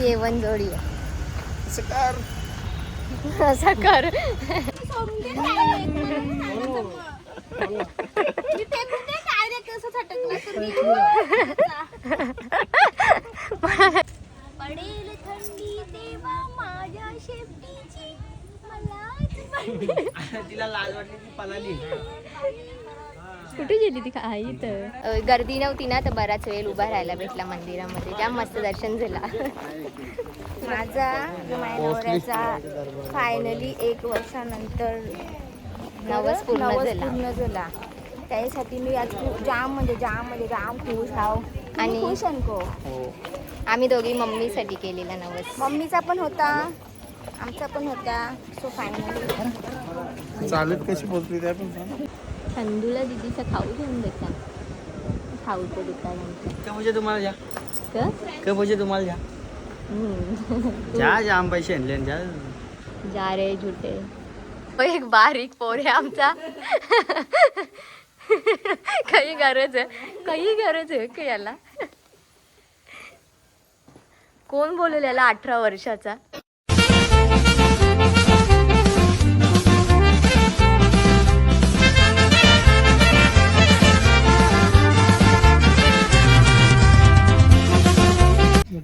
येवन जोडी सकार असा कर पडेल थंडी देवा माझ्या शेपटीची तिला लाज वाटली ती पळाली. कुठे गेली ती आई तर गर्दी नव्हती ना तर बराच वेळ उभा राहायला भेटला मंदिरामध्ये. जाम मस्त दर्शन झाला. माझा नवऱ्याचा फायनली 1 वर्षानंतर नवस पूर्ण झाला. त्यासाठी मी आज खूप जाम खुश आहो. आणि खुश अनको आम्ही दोघी मम्मीसाठी केलेला नवस. मम्मीचा पण होता आमचा पण होता. सो फायनली चालत कशी बोलते त्या पण चंदूला दीदीचा खाऊ घेऊन देता. खाऊ तो दुकानात का म्हणजे तुम्हाला जा का म्हणजे तुम्हाला जा जा आम पैसे आणले जा जा रे झुटे. एक बारीक पोर आहे आमचा. काही गरज आहे का याला. कोण बोलेल याला 18 वर्षाचा.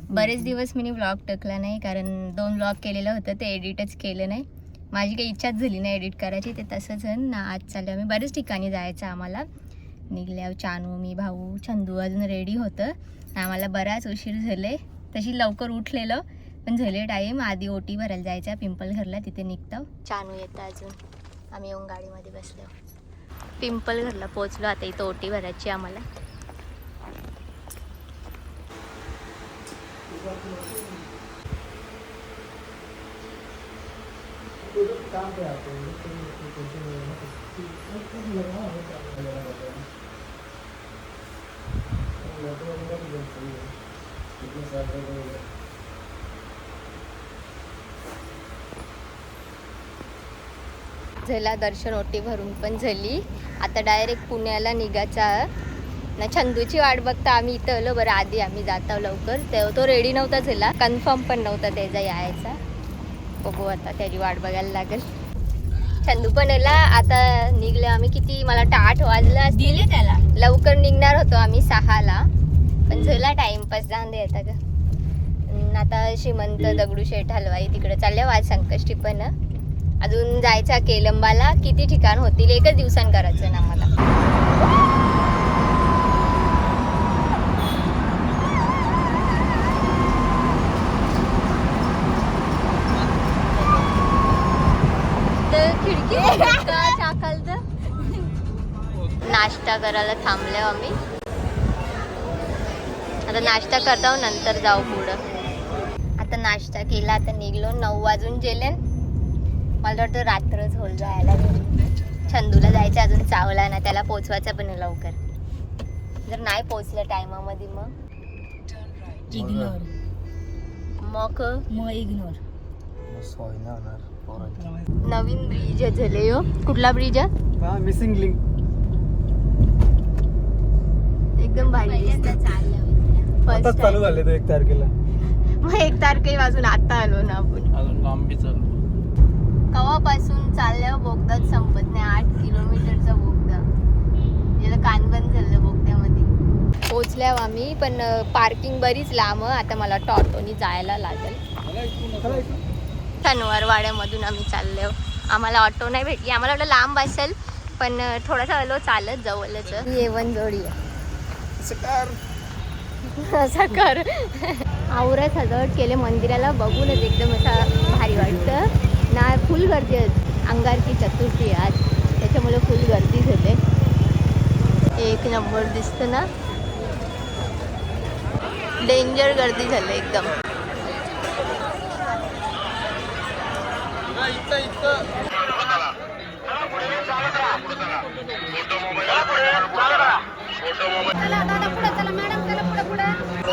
बरेच दिवस मी व्लॉग टाकला नाही कारण 2 व्लॉग केलेलं होतं ते एडिटच केलं नाही. माझी काही इच्छाच झाली नाही एडिट करायची. ते तसंच ना. आज चालू आम्ही बरेच ठिकाणी जायचं आम्हाला. निघल्यावर चानू मी भाऊ चंदू अजून रेडी होतं. आम्हाला बराच उशीर झाले. तशी लवकर उठलेलं पण झाले टाईम. आधी ओटी भरायला जायचा पिंपलघरला. तिथे निघतो. चानू येतं अजून. आम्ही येऊन गाडीमध्ये बसलो. पिंपलघरला पोचलो. आता इथं ओटी भरायची आम्हाला. झाला दर्शन ओटी भरून पण झाली. आता डायरेक्ट पुण्याला निघायचा ना. चंदूची वाट बघता आम्ही इथं आलो. बरं आधी आम्ही जात आहो लवकर. तेव्हा तो रेडी नव्हता झाला. कन्फर्म पण नव्हता त्याचा यायचा. बघू आता त्याची वाट बघायला लागेल. चंदू पण आला. आता निघलो आम्ही. किती मला वाटतं 8 वाजला दिले त्याला. लवकर निघणार होतो आम्ही 6ला पण झाला टाइमपास. जाऊन दे आता का. आता श्रीमंत दगडूशेठ हलवाई तिकडे चालले. आज संकष्टी पण अजून जायचा केलंबाला. किती ठिकाण होतील. 1च दिवसांनी करायचं ना मला. खिडकी नाश्ता करायला थांबलो आम्ही. आता नाश्ता करतो नंतर जाऊ पुढं. आता नाश्ता केला. आता निघलो. 9 वाजून गेले. मला वाटतं रात्रच होल जायला घरी. चंदूला जायचं अजून चावला ना. त्याला पोचवायचं पण लवकर. जर नाही पोचलं टायमामध्ये मग इग्नोर. मग इग्नोर. नवीन ब्रिज झाले. कुठला ब्रिज आहे. मिसिंग लिंक एकदम भारी आता चालू झाले तर 1 तारखेला. मग 1 तारखेपासून आता आलो ना आपण. अजून लांबी चालू. कवापासून चालल्यावर बोगदाच संपत नाही. 8 किलोमीटरचा बोगदा. याला कानबंद झालं बोगद्यामध्ये. पोचल्यावर आम्ही पण पार्किंग बरीच लांब. आता मला वाटतं ऑटोनी जायला लागेल. शनिवार वाड्यामधून आम्ही चाललो. आम्हाला ऑटो नाही भेटली. आम्हाला वाटलं लांब असेल पण थोडासा आलो चालत जवळच. येवन जोडी असं कर. आवरा सजावट केले मंदिराला. बघूनच एकदम असं भारी वाटतं ना. फुल गर्दी आहे. अंगारकी चतुर्थी आज त्याच्यामुळे फुल गर्दी झाले. 1 नंबर दिसतं ना. डेंजर गर्दी झाली एकदम.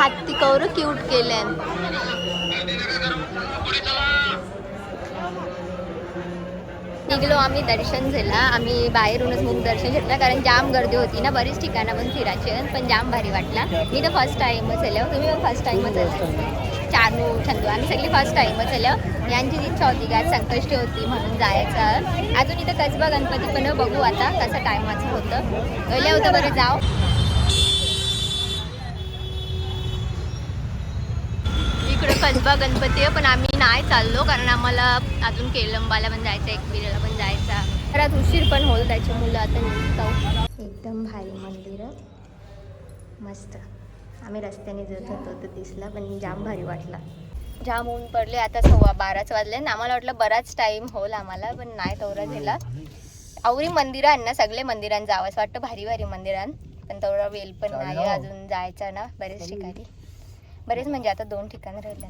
हत्ती कौर क्यूट केले. निघलो आम्ही. दर्शन झालं. आम्ही बाहेरूनच मुख दर्शन घेतलं कारण जाम गर्दी होती ना. बरीच ठिकाणं पण फिरायचे पण जाम भारी वाटला. मी तर फर्स्ट टाइमच आले. तुम्ही पण फर्स्ट टाइमच आले. चानू छंदू आम्ही सगळी फर्स्ट टाईमच आलं. यांचीच इच्छा होती की आज संकष्टी होती म्हणून जायचं. अजून इथं कसबा गणपती पण बघू आता कसं टायमाचं होतं. पहिल्या होतं बरं जाव. इकडं कसबा गणपती आहे पण आम्ही नाही चाललो कारण आम्हाला अजून केलंबाला पण जायचं, एकविरेला पण जायचा. घरात उशीर पण होईल त्याची मुलं आता निघतो. एकदम भारी मंदिर आहे, मस्त. आम्ही रस्त्याने जात होतो तर दिसला पण जाम भारी वाटला. जाम ऊन पडले. आता 12:15 वाजले. आम्हाला वाटलं बराच टाईम होईल आम्हाला पण नाही तेवढा झाला. आवरी मंदिरं आहे ना, सगळे मंदिरांत जावं असं वाटतं, भारी भारी मंदिरांत. पण तेवढा वेळ पण नाही अजून जायचा ना. बरेच ठिकाणी बरेच म्हणजे आता 2 ठिकाणी राहिले.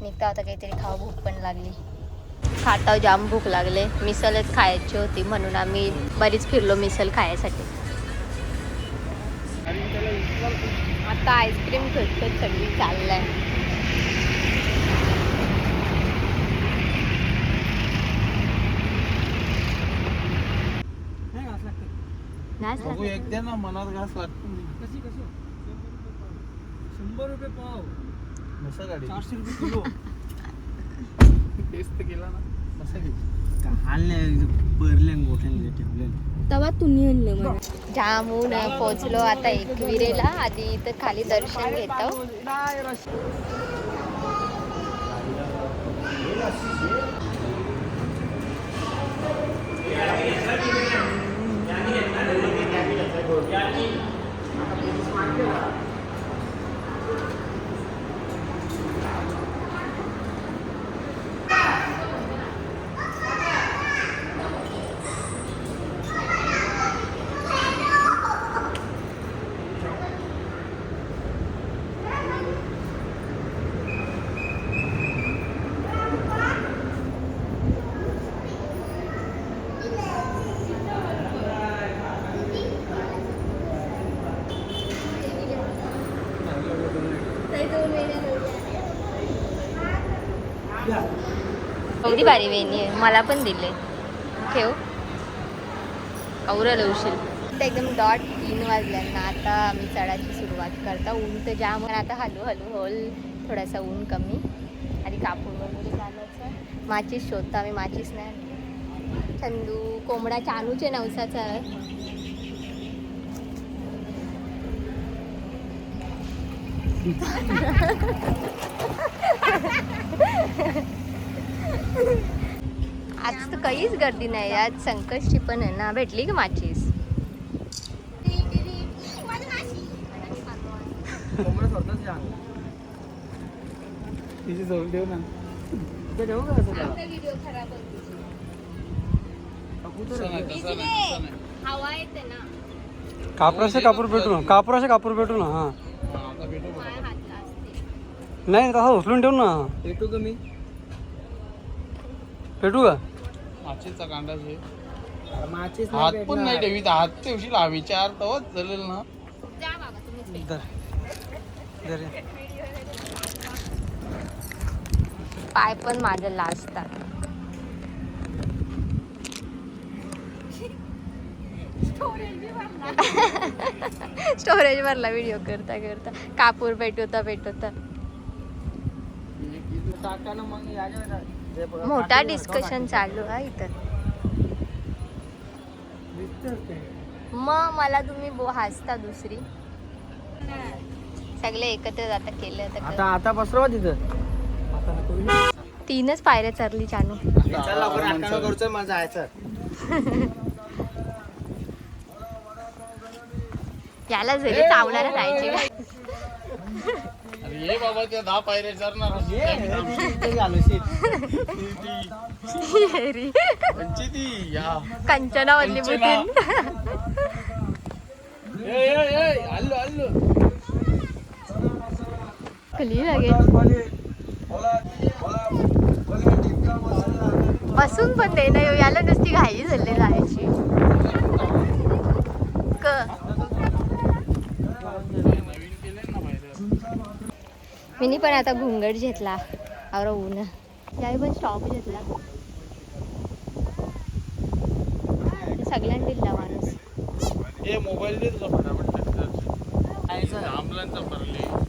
निघता होता काहीतरी खाऊ, भूक पण लागली. खाता जाम भूक लागले. मिसलच खायची होती म्हणून आम्ही बरीच फिरलो मिसल खायसाठी. आता आईस्क्रीम खेळतो सगळी चाललाय. एक द्या ना, मनात घास लागतो. 100 रुपये पाव, मसा गाडी 400 रुपये किलो. टेस्ट केला ना मसा तेव्हा तुम्ही आणलं मला. जामून पोचलो आता एकविरेला. आधी इथं खाली दर्शन घेतो. एवढी भारी वेणी आहे, मला पण दिले. ठेव कौरल उशील. आता एकदम डॉट 3 वाजल्यांना आता आम्ही चढायची सुरुवात करता. ऊन तर जाम आता हळू होल थोडासा ऊन कमी. आधी कापूर वगैरे घालायचं. माचीस शोधता आम्ही, माचीस नाही. चंदू कोंबडा चानूचे नवसाचा आहे. आज तर काहीच गर्दी नाही. आज संकष्टी पण आहे ना. भेटली का माचीस? तिची जवळ देऊ ना. हवा येते ना. कापूर भेटू ना. कापूर भेटू ना. हा नाही तसा उचलून ठेवू ना. भेटू का मी? भेटू का? माचीचा कांदा आहे. माचीस हात पण नाही ठेवीत. हात ठेवशील हा विचार तवच चालेल ना. जा बाबा तुम्हीच भेटा. पाय पण माझं लाजतात. स्टोरेज भरला व्हिडिओ करता करता. कापूर पेटवता मोठा डिस्कशन चालू आहे इथं. मग मला तुम्ही हसता दुसरी. सगळे एकत्र आता केलं तर आता बसरो तिथं. 3च पायऱ्या चरली चानू. माझं जायचं. याला जरी चावणार जायचे का? अरे ये बाबा त्या 10 पायऱ्या चढणार. कंचना वल्ली बुतीन. खाली लागेल बसून पण दे ना. याला नुसती घाई झाली जायची. मी पण आता घुंगट घेतला. और ऊन यावेळी पण स्टॉप घेतला. सगळ्यांना दिला माणूस. मोबाईल दे तुझा फटाफट.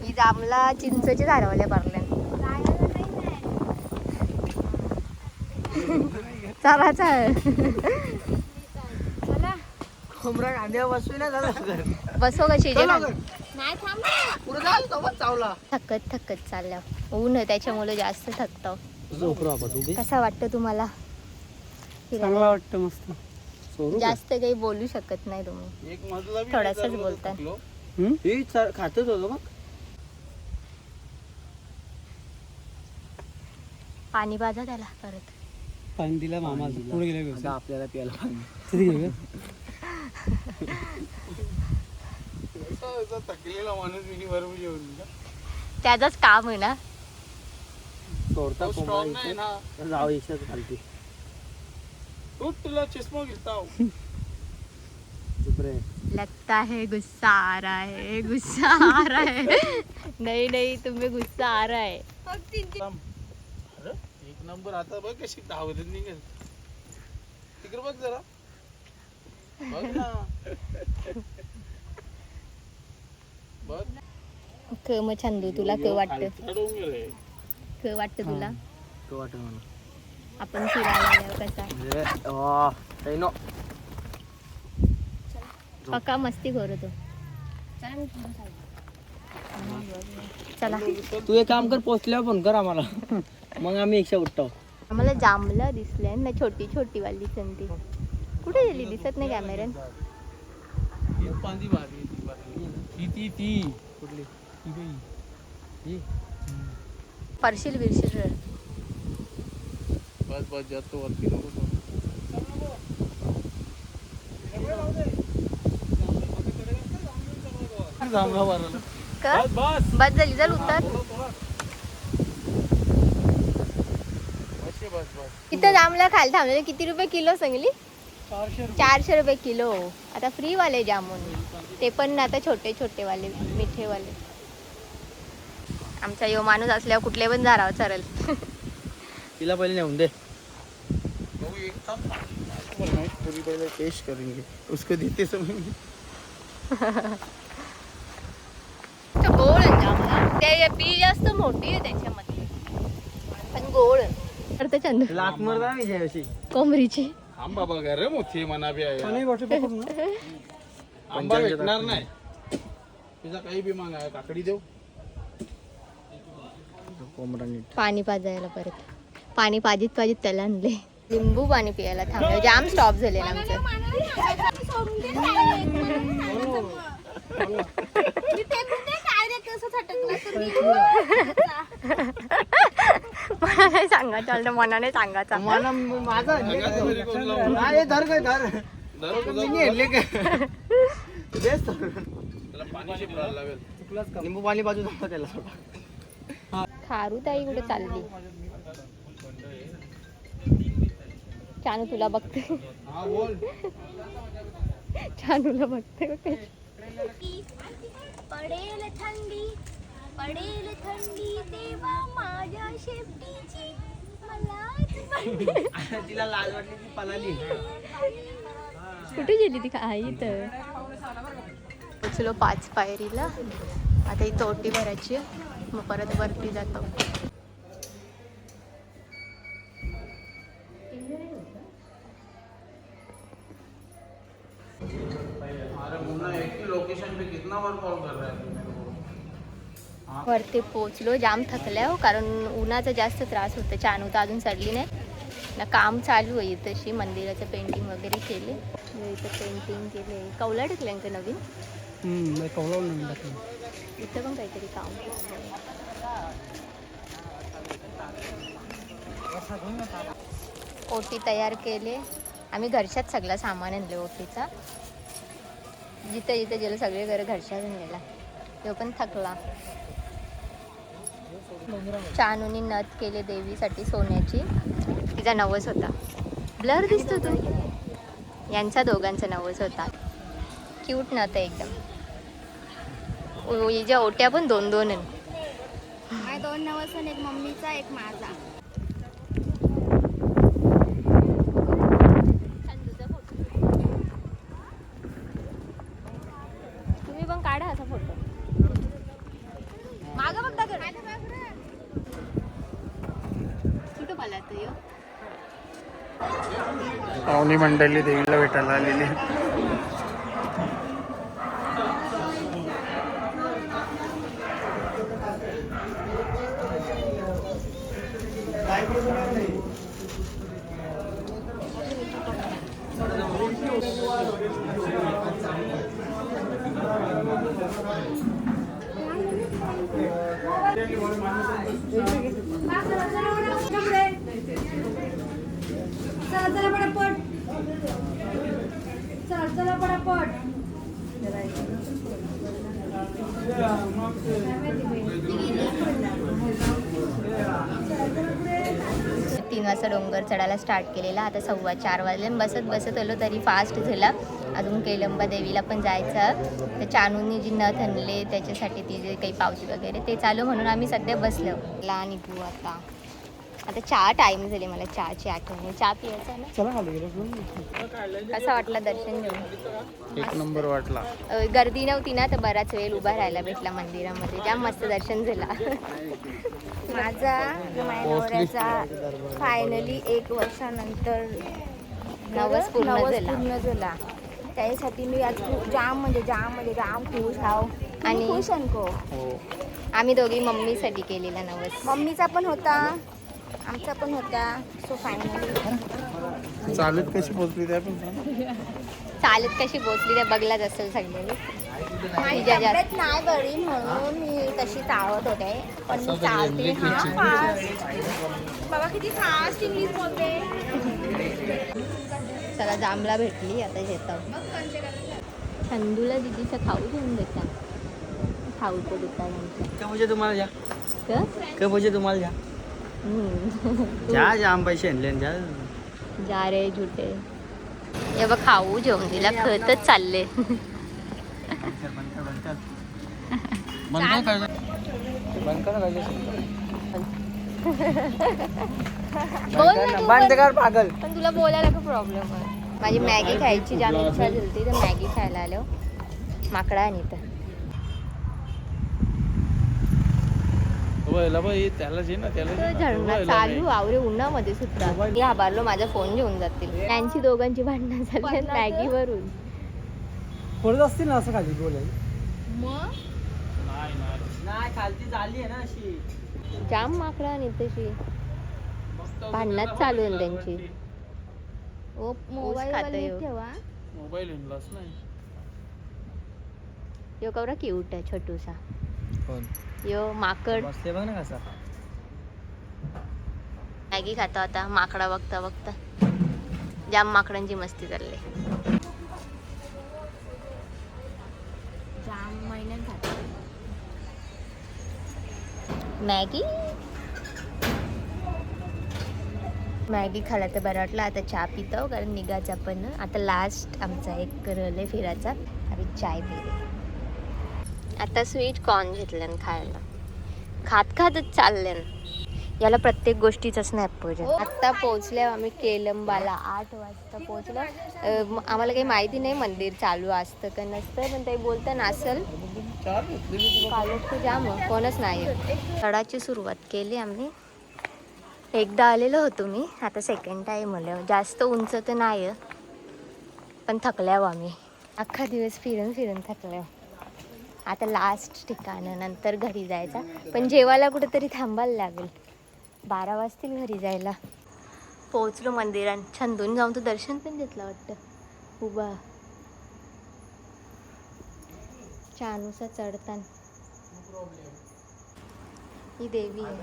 ही जांभला चिंचेची झाडवल्या भरल्या. चालायचं आहे. खोबरा कांद्या बसू ना दादा बसो कशी नाही थांब ना. पुढे जाल सोबत चावला थकत चालल्या. ऊन आहे त्याच्यामुळे जास्त थकतो. झोपरा तू कसा वाटतं तुम्हाला फिरायला? चांगला वाटतं मस्त. जास्त काही बोलू शकत नाही तुम्ही, एक मजला बी थोडासाच नाही बोलताय. थकलो. हम्म? हे खातच होतो मग पाणी पाजा त्याला परत. पाणी दिला मामा पुढे गेले आता आपल्याला प्यायला पाणी थकलेला माणूस मिनी भरून जेवून त्याचंच काम आहे ना. सोडता स्ट्रॉंग नाही ना. जाऊ इच्छाच खालती उठ, तुला चष्मा घेता चुप रे लगता है गुस्सा आ रहा है, गुस्सा आ रहा है. नहीं नहीं तुम्हें गुस्सा आ रहा है. अरे एक नंबर. आता बघ कशी धावत निघेल. तिकडे बघ जरा, बघ ना, बघ. क मग छंदू तुला क वाटतं? खालचा डोंगर आहे. क वाटतं तुला तो वाटत मला आपण फिरायला आल्यावर कसा? नो पक्का मस्ती करतो. चला तू एक काम कर, पोचल्यावर फोन कर आम्हाला मग आम्ही एकशे उठतो. आम्हाला जांभला दिसल्या ना, छोटी छोटी वाली संधी. कुठे गेली? दिसत नाही कॅमेऱ्यात. ही पांदी भारी आहे, ती भारी. ती कुठली ती बाई. ही परशील बिरशील रे. बस बस, जास्त वरती नको जाऊ. जांभळा मारायला. का बस बस झाली, चल उतर. बस बस बस. इथं जांभला खायला थांबले. किती रुपये किलो सांगली? 400 रुपये किलो. आता फ्री वाले जामून, ते पण आता छोटे छोटे वाले, मिठे वाले. आमचा यो माणूस असल्यावर कुठले पण झाडावर चरल. तिला पहिले नेऊन दे. भाऊ एक ताप पूरी पहले टेस्ट करेंगे, उसको देते समय. गोड आहे जांभळा. ते बी जास्त मोठी आहे त्याच्यामध्ये, पण गोड करते चंदू. लात मरदा मी अशी कोंबरीची. आंबा बघा रे, मोठी मना बी आहे. पाणी बॉटल पकडून ना. आंबा भेटणार नाही. तुझा काही बी मागा, काकडी देऊ. कोंबडा नीट पाणी पाजायला परत. पाणी पाजीत त्याला आणले. लिंबू पाणी पियाला थांबले. जाम स्टॉप झाले ना आमचं. सोडून दे direct. मी फेकून दे direct असं झटकलं तर मी. मला नाही सांगा, चालतं मनाने सांगायचा. मला माझा घरी कोण लावून? नाही धर काय धर धर तुझा मी नेले काय बेस त्याला पाणी शिपडायला लागेल. लिंबू पाणी बाजू दाखव त्याला. खारू ताई कुठे चालली? चानू तुला बघते. हा बोल. चानूला बघते कुठे. पडेल थंडी तेव्हा माझ्या शेपटीची मला तिला लाज वाटली की पलाली. कुठे गेली ती? काय इथं पोचलो 5 पायरीला. आता इथं ओटी भरायची आहे, मग परत वरती जातो. अरे मुन्ना, एक ही लोकेशन पे कितना बार कॉल कर रहा है तू मेरे को? वरती पोचलो. जाम थकल्या हो, कारण उन्हाचा जास्त त्रास होतो. चानू तर अजून चढली नाही ना. काम चालू आहे तशी. मंदिराचं पेंटिंग वगैरे केले. इथं पेंटिंग केले. कौला टेकल्यांचं नवीन. कवलावून नवीन टाकलं. इथं पण काहीतरी काम केलंय. ओटी तयार केले आम्ही. घरच्यात सगळं सामान आणलं ओटीचा. जिथं जिथं गेलं सगळे घर घरच्याच नेला. तो पण थकला. चानूनी नथ केले देवीसाठी सोन्याची. तिचा नवस होता. ब्लर दिसतो तो. यांचा दोघांचा नवस होता. क्यूट नथ आहे एकदम. हिच्या ओट्या पण 2-2 आहेत. माझ्या 2 नवस, एक मम्मीचा एक माझा. तुम्ही पण काढा असा फोटो. मागं बघता तिथं पाला पाहुणी मंडळी देवीला भेटायला आलेली. चला पटापट. चला पटापट. तीन वाजता डोंगर चढायला स्टार्ट केलेला. आता 4:15 वाजले. बसत बसत आलो तरी फास्ट झाला. अजून केलंबा देवीला पण जायचं. तर चानूनी जी नथ आणले त्याच्यासाठी ती जे काही पावती वगैरे ते चालू म्हणून आम्ही सध्या बसलो. आणि तू आता चहा टाईम झाली. मला चहाची आठवण. चहा पियायचा ना. चला खाली गेलो. कसा वाटला दर्शन घेऊन? एक नंबर वाटला. गर्दी नव्हती ना तर बराच वेळ उभा राहायला भेटला मंदिरामध्ये. जाम मस्त दर्शन झाला. माझा नवऱ्याचा फायनली 1 वर्षानंतर नवस पूर्ण झाला. त्याच्यासाठी मी आज जाम खुश आहो. आणि खुश आणको आम्ही दोघी मम्मीसाठी केलेला नवस. मम्मीचा पण होता, आमचा पण होता. सो फायनली चालत कशी पोहोचली त्या पण चालत कशी पोचली त्या बघलाच असेल सगळ्यांनी. नाही बरी म्हणून मी तशी चालत होते. पण मी चालते बाबा किती फास्ट इंग्लिश बोलते. चला जांभळा भेटली. आता येतो चंदूला दिदीचा खाऊ घेऊन देता. खाऊचं दुकान मुझे तुम्हाला जा का मुझे तुम्हाला जा जा जाम पैसे आणले जा. जा रे झुटे. हे बघ खाऊ जेवून दिला. खतच चालले. बोल ना तू बंद पण. कर पागल. पण तुला बोलायला का प्रॉब्लेम आहे? माझी मॅगी खायची जाम इच्छा झाली तर मॅगी खायला आलो. माकडा आणि तर त्याला जे ना त्याला झरणा चालू आवरे उन्हामध्ये सुद्धा. मी आभारलो माझा फोन घेऊन जातील. त्यांची दोघांची भांडणं झाली मॅगीवरून. परत असतील ना असं खाली बोलाय. नाही खालती झाली आहे ना अशी. जाम माकडा आणि तशी भांडणात चालू आहे त्यांची. ओ मोबाईल ठेवा. मोबाईल हिंडलाच नाही. यो कवरा क्यूट आहे छोटूसा. कोण यो माकड बसले बघ ना कसा. मॅगी खाता आता माकडा बघता बघता. जाम माकडांची मस्ती चालली. जाम महिन्यात खाता मॅगी खाला तर बरं वाटलं. आता चहा पितो कारण निघायचा पण. आता लास्ट आमचा एक रले फिरायचा. आम्ही चाय पिले. आता स्वीट कॉर्न घेतल्यान खायला. खात खातच चालल्यान. याला प्रत्येक गोष्टीचा स्नॅप पाहिजे. आत्ता पोहोचल्या आम्ही केलंबाला. 8 वाजता पोहोचलो. आम्हाला काही माहिती नाही मंदिर चालू असतं का नसतं. पण ते बोलतं नसेल. कालच तर जाम कोणच नाही. चढाची सुरुवात केली आम्ही. एकदा आलेलो होतो मी. आता सेकंड टाईम आलो. जास्त उंच तर नाही पण थकल्यावर आम्ही. अख्खा दिवस फिरून फिरून थकल्यावर. आता लास्ट ठिकाण नंतर घरी जायचा. पण जेवायला कुठेतरी थांबायला लागेल. 12 वाजतील घरी जायला. पोहोचलो मंदिरात. छंदून जाऊन तो दर्शन पण घेतलं वाटतं उभा. चानूसा चढताना ही देवी आहे.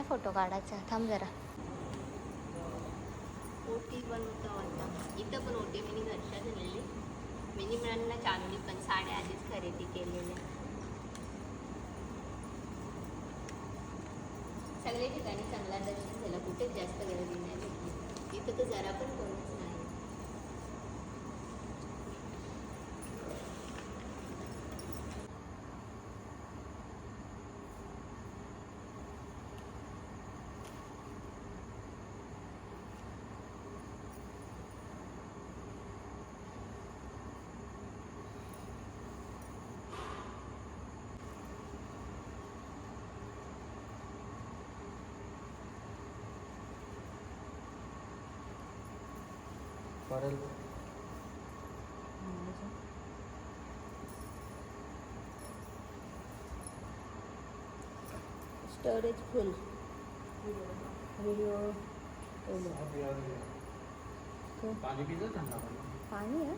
फोटो काढायचा. थांब जरा. ओटी पण होता. इथं पण ओटी मिनी घरच्या झालेली. मिनी मिळाला चांगली पण साड्या आधीच खरेदी केलेल्या. सगळ्या ठिकाणी चांगला दर्शन झाला. कुठेच जास्त गर्दी नाही भेटली. इथं तर जरा पण कोणच नाही. स्टोरेज फुल. पाणी आहे.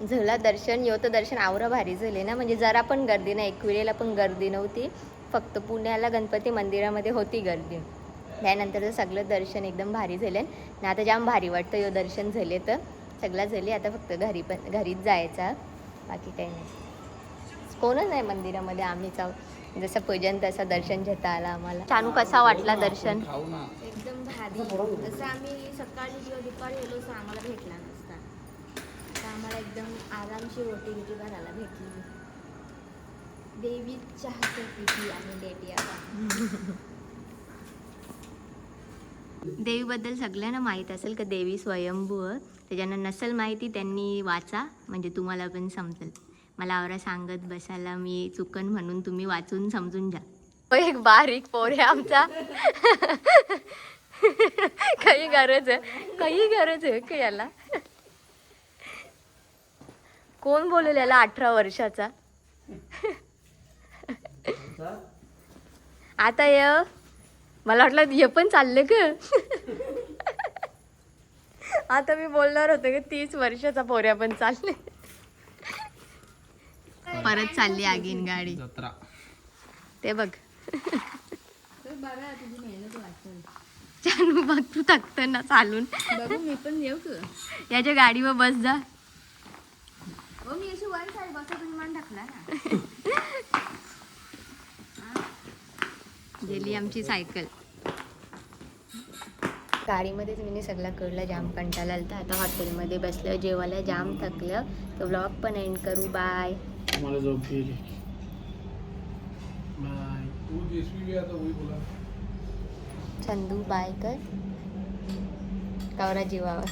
झाला दर्शन यो तर दर्शन आवरं भारी झाले ना, म्हणजे जरा पण गर्दी नाही. एकविरेला पण गर्दी नव्हती, फक्त पुण्याला गणपती मंदिरामध्ये होती गर्दी. त्यानंतर सगळं दर्शन एकदम भारी झाले ना. आता जाम भारी वाटतं यो दर्शन झाले तर सगळं झाले. आता फक्त घरीच जायचा, बाकी काही नाही. कोणच नाही मंदिरामध्ये. आम्हीच आहोत. जसं पूजन तसं दर्शन घेता आला आम्हाला. चानू कसा वाटला दर्शन? खाऊ ना. एकदम भारी. जसं आम्ही सकाळी किंवा दुपारी गेलो असं आम्हाला भेटला नसता. तर आम्हाला एकदम आरामशीर ओटी भरायला भेटली. देवी चहाची पिठी आणि डेटिया. देवीबद्दल सगळ्यांना माहीत असेल का देवी स्वयंभू आहे. त्याच्यानं नसेल माहिती त्यांनी वाचा, म्हणजे तुम्हाला पण समजेल. मला आवरा सांगत बसायला मी चुकन म्हणून तुम्ही वाचून समजून जा. एक बारीक पोर आहे आमचा. काही गरज आहे का याला? कोण बोलेल याला 18 वर्षाचा? आता मला वाटलं हे पण चालले का? आता मी बोलणार होते की 30 वर्षाचा पोऱ्या पण चालले. परत चालली आगीन गाडी. जत्रा. ते बघ. जानू बघ तू थकताना चालून. बघू मी पण येऊ का? याच्या गाडीवर बस जा. हो मी अशी वर साईड बसतो, तुम्ही मान टाकला ना. गेली आमची सायकल. गाडीमध्येच मी सगळं कळलं. जाम कंटाळा आलता. आता हॉटेलमध्ये बसलं, जेवायला जाम थकलं. तर व्लॉग पण एंड करू. बाय. मला झोप गेली. बाय. तू जेसवी भी आता वही बोला. चंदू बाय कर. कवरा जीवावर.